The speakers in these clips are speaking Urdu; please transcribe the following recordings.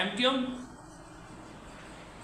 MQM,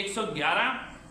111,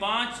5,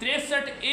63A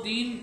3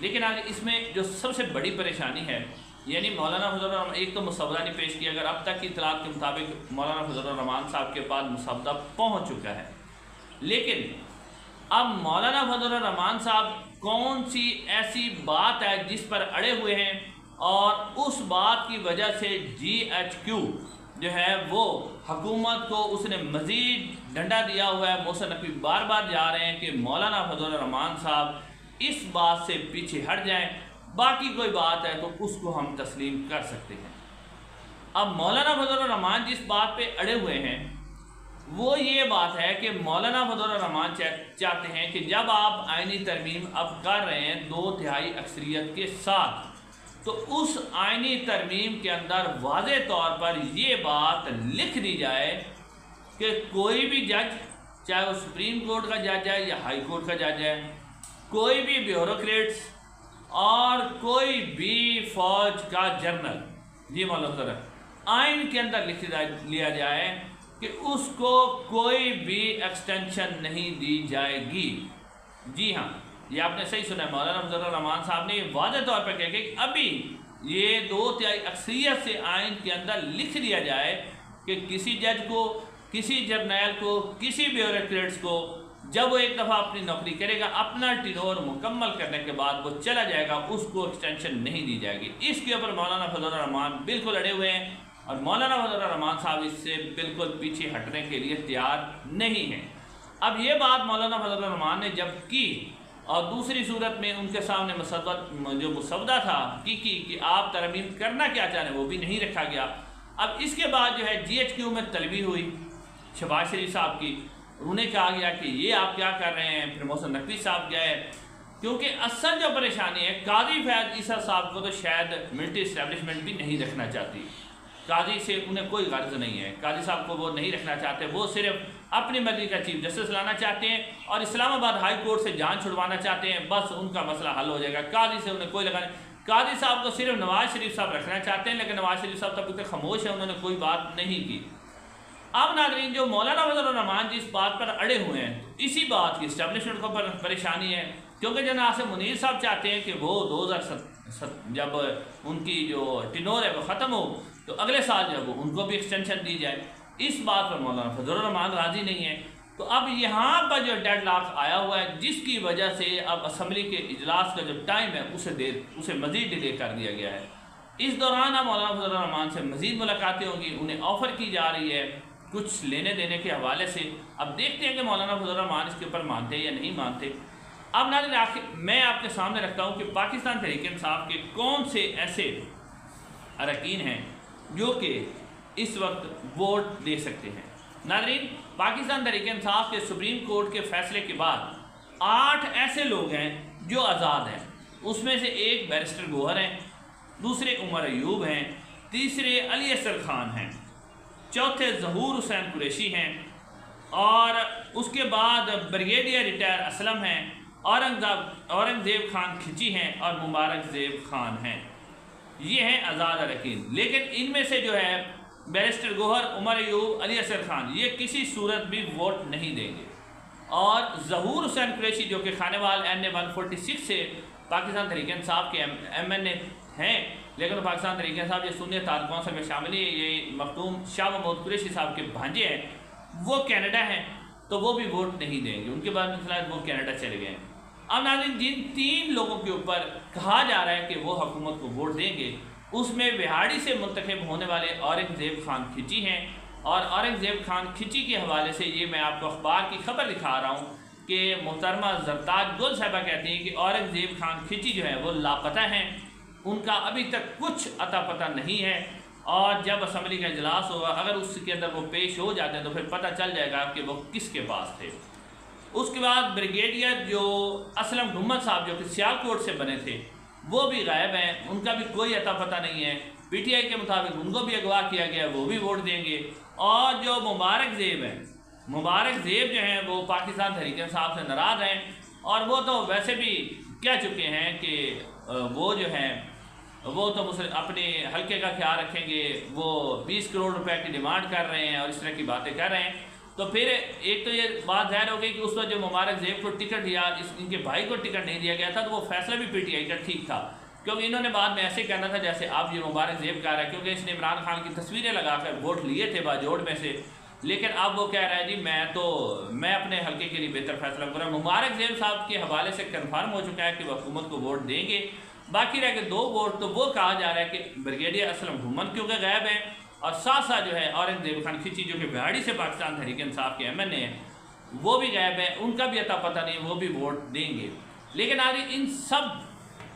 لیکن آج اس میں جو سب سے بڑی پریشانی ہے، یعنی مولانا فضل الرحمان ایک تو مسودہ نہیں پیش کیا، اگر اب تک کی اطلاعات کے مطابق مولانا فضل الرحمان صاحب کے پاس مسودہ پہنچ چکا ہے، لیکن اب مولانا فضل الرحمان صاحب کون سی ایسی بات ہے جس پر اڑے ہوئے ہیں، اور اس بات کی وجہ سے جی ایچ کیو جو ہے وہ حکومت کو اس نے مزید ڈنڈا دیا ہوا ہے۔ محسن نقوی بار بار جا رہے ہیں کہ مولانا فضل الرحمان صاحب اس بات سے پیچھے ہٹ جائیں، باقی کوئی بات ہے تو اس کو ہم تسلیم کر سکتے ہیں۔ اب مولانا فضل الرحمان جس بات پہ اڑے ہوئے ہیں وہ یہ بات ہے کہ مولانا فضل الرحمان چاہتے ہیں کہ جب آپ آئینی ترمیم اب کر رہے ہیں 2/3 اکثریت کے ساتھ، تو اس آئینی ترمیم کے اندر واضح طور پر یہ بات لکھ دی جائے کہ کوئی بھی جج، چاہے وہ سپریم کورٹ کا جج ہے یا ہائی کورٹ کا جج ہے، کوئی بھی بیوروکریٹس اور کوئی بھی فوج کا جنرل، جی مولانا آئین کے اندر لکھ لیا جائے کہ اس کو کوئی بھی ایکسٹینشن نہیں دی جائے گی۔ جی ہاں، یہ آپ نے صحیح سنا ہے، مولانا فضل الرحمان صاحب نے یہ واضح طور پر کہا کہ ابھی یہ 2/3 اکثریت سے آئین کے اندر لکھ دیا جائے کہ کسی جج کو، کسی جرنیل کو، کسی بیوروکریٹس کو جب وہ ایک دفعہ اپنی نوکری کرے گا، اپنا ٹینور مکمل کرنے کے بعد وہ چلا جائے گا، اس کو ایکسٹینشن نہیں دی جائے گی۔ اس کے اوپر مولانا فضل الرحمان بالکل اڑے ہوئے ہیں، اور مولانا فضل الرحمان صاحب اس سے بالکل پیچھے ہٹنے کے لیے تیار نہیں ہیں۔ اب یہ بات مولانا فضل الرحمان نے جب کی، اور دوسری صورت میں ان کے سامنے جو مسودہ تھا کہ آپ ترمیم کرنا کیا چاہ رہے ہیں وہ بھی نہیں رکھا گیا۔ اب اس کے بعد جو ہے جی ایچ کیو میں طلبی ہوئی شہباز شریف صاحب کی، انہیں کہا گیا کہ یہ آپ کیا کر رہے ہیں، پھر محسن نقوی صاحب گئے، کیونکہ اصل جو پریشانی ہے قاضی فیاض عیسیٰ صاحب کو تو شاید ملٹری اسٹیبلشمنٹ بھی نہیں رکھنا چاہتی، قاضی سے انہیں کوئی غرض نہیں ہے، قاضی صاحب کو وہ نہیں رکھنا چاہتے، وہ صرف اپنی مرضی کا چیف جسٹس لانا چاہتے ہیں اور اسلام آباد ہائی کورٹ سے جان چھڑوانا چاہتے ہیں، بس ان کا مسئلہ حل ہو جائے گا، قاضی سے انہیں کوئی لگا نہیں۔ قاضی صاحب کو صرف نواز شریف صاحب رکھنا چاہتے ہیں، لیکن نواز شریف صاحب تب تک خاموش ہیں، انہوں نے کوئی بات نہیں کی۔ اب ناظرین، جو مولانا فضل الرحمان جس بات پر اڑے ہوئے ہیں، اسی بات کی اسٹیبلشمنٹ کو پریشانی ہے، کیونکہ جناب ناصر منیر صاحب چاہتے ہیں کہ وہ 2007 جب ان کی جو ٹینور ہے وہ ختم ہو تو اگلے سال جب ان کو بھی ایکسٹینشن دی جائے۔ اس بات پر مولانا فضل الرحمان راضی نہیں ہے، تو اب یہاں پر جو ڈیڈ لاک آیا ہوا ہے، جس کی وجہ سے اب اسمبلی کے اجلاس کا جو ٹائم ہے اسے مزید ڈیلے کر دیا گیا ہے۔ اس دوران اب مولانا فضل الرحمان سے مزید ملاقاتیں ہوں گی، انہیں آفر کی جا رہی ہے کچھ لینے دینے کے حوالے سے۔ اب دیکھتے ہیں کہ مولانا فضل الرحمان اس کے اوپر مانتے یا نہیں مانتے۔ اب ناظرین، آخر میں آپ کے سامنے رکھتا ہوں کہ پاکستان تحریک انصاف کے کون سے ایسے اراکین ہیں جو کہ اس وقت ووٹ دے سکتے ہیں۔ ناظرین، پاکستان تحریک انصاف کے سپریم کورٹ کے فیصلے کے بعد 8 ایسے لوگ ہیں جو آزاد ہیں، اس میں سے ایک بیرسٹر گوہر ہیں، دوسرے عمر ایوب ہیں، تیسرے علی اصغر خان ہیں، چوتھے ظہور حسین قریشی ہیں، اور اس کے بعد بریگیڈیئر ریٹائر اسلم ہیں، اورنگزیب خان کھچی ہیں اور مبارک زیب خان ہیں۔ یہ ہیں آزاد اراکین، لیکن ان میں سے جو ہے بیرسٹر گوہر، عمر ایوب، علی اصغر خان یہ کسی صورت بھی ووٹ نہیں دیں گے، اور ظہور حسین قریشی جو کہ خانیوال NA 146 سے پاکستان تحریک انصاف کے MNA ہیں، لیکن پاکستان تحریک انصاف یہ سنی اتحاد کونسل میں شامل ہے، یہ مختوم شاہ محمود قریشی صاحب کے بھانجے ہیں، وہ کینیڈا ہیں، تو وہ بھی ووٹ نہیں دیں گے، ان کے بعد میں وہ کینیڈا چلے گئے ہیں۔ اب ناظرین، جن 3 لوگوں کے اوپر کہا جا رہا ہے کہ وہ حکومت کو ووٹ دیں گے، اس میں بہاڑی سے منتخب ہونے والے اورنگزیب خان کھچی ہیں، اور اورنگزیب خان کھچی کے حوالے سے یہ میں آپ کو اخبار کی خبر دکھا رہا ہوں کہ محترمہ زرتاج گل صاحبہ کہتی ہیں کہ اورنگزیب خان کھچی جو ہے وہ لاپتہ ہیں، ان کا ابھی تک کچھ اتا پتہ نہیں ہے، اور جب اسمبلی کا اجلاس ہوگا اگر اس کے اندر وہ پیش ہو جاتے ہیں تو پھر پتہ چل جائے گا کہ وہ کس کے پاس تھے۔ اس کے بعد بریگیڈیئر جو اسلم گھمت صاحب جو کہ سیالکوٹ سے بنے تھے وہ بھی غائب ہیں، ان کا بھی کوئی اتا پتہ نہیں ہے، PTI کے مطابق ان کو بھی اغوا کیا گیا، وہ بھی ووٹ دیں گے۔ اور جو مبارک زیب ہیں، مبارک زیب جو ہیں وہ پاکستان تحریک انصاف سے ناراض ہیں، اور وہ تو ویسے بھی کہہ چکے ہیں کہ وہ جو ہیں وہ تو اپنے حلقے کا خیال رکھیں گے، وہ 20 کروڑ روپے کی ڈیمانڈ کر رہے ہیں اور اس طرح کی باتیں کر رہے ہیں۔ تو پھر ایک تو یہ بات ظاہر ہو گئی کہ اس وقت جو مبارک زیب کو ٹکٹ دیا ان کے بھائی کو ٹکٹ نہیں دیا گیا تھا تو وہ فیصلہ بھی پی ٹی آئی کا ٹھیک تھا، کیونکہ انہوں نے بعد میں ایسے کہنا تھا جیسے اب یہ مبارک زیب کہہ رہا ہے، کیونکہ اس نے عمران خان کی تصویریں لگا کر ووٹ لیے تھے باجوڑ میں سے، لیکن اب وہ کہہ رہا ہے جی میں اپنے حلقے کے لیے بہتر فیصلہ کروں۔ مبارک زیب صاحب کے حوالے سے کنفرم ہو چکا ہے کہ وہ حکومت کو ووٹ دیں گے، باقی رہ کے 2 ووٹ تو وہ کہا جا رہا ہے کہ بریگیڈیئر اسلم گھومن کیونکہ غائب ہے، اور ساتھ ساتھ جو ہے اورنگزیب خان کھچی جو کہ بہاڑی سے پاکستان تحریک انصاف کے ایم این اے ہیں وہ بھی غائب ہے، ان کا بھی عطا پتہ نہیں، وہ بھی ووٹ دیں گے۔ لیکن آج ان سب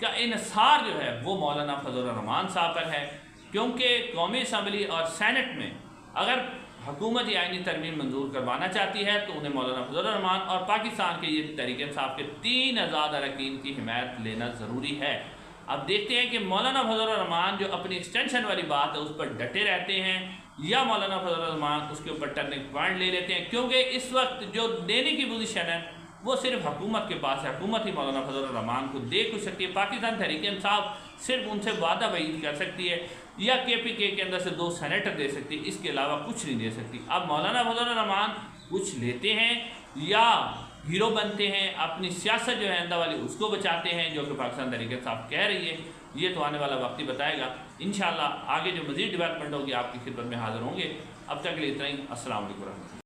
کا انحصار جو ہے وہ مولانا فضل الرحمان صاحب پر ہے، کیونکہ قومی اسمبلی اور سینٹ میں اگر حکومت یہ آئینی ترمیم منظور کروانا چاہتی ہے تو انہیں مولانا فضل الرحمان اور پاکستان کے یہ تحریک انصاف کے 3 آزاد اراکین کی حمایت لینا ضروری ہے۔ اب دیکھتے ہیں کہ مولانا فضل الرحمان جو اپنی ایکسٹینشن والی بات ہے اس پر ڈٹے رہتے ہیں یا مولانا فضل الرحمان اس کے اوپر ٹرننگ پوائنٹ لے لیتے ہیں، کیونکہ اس وقت جو دینے کی پوزیشن ہے وہ صرف حکومت کے پاس ہے، حکومت ہی مولانا فضل الرحمان کو دے کچھ سکتی ہے، پاکستان تحریک انصاف صرف ان سے وعدہ بعید کر سکتی ہے یا کے پی کے اندر سے 2 سینیٹر دے سکتی ہے، اس کے علاوہ کچھ نہیں دے سکتی۔ اب مولانا فضل الرحمان کچھ لیتے ہیں یا ہیرو بنتے ہیں، اپنی سیاست جو ہے آئندہ والی اس کو بچاتے ہیں جو کہ پاکستان تحریک انصاف کہہ رہی ہے، یہ تو آنے والا وقت ہی بتائے گا۔ انشاءاللہ آگے جو مزید ڈیولپمنٹ ہوگی آپ کی خدمت میں حاضر ہوں گے۔ اب تک کے لیے اتنا ہی، السلام علیکم ورحمۃ اللہ۔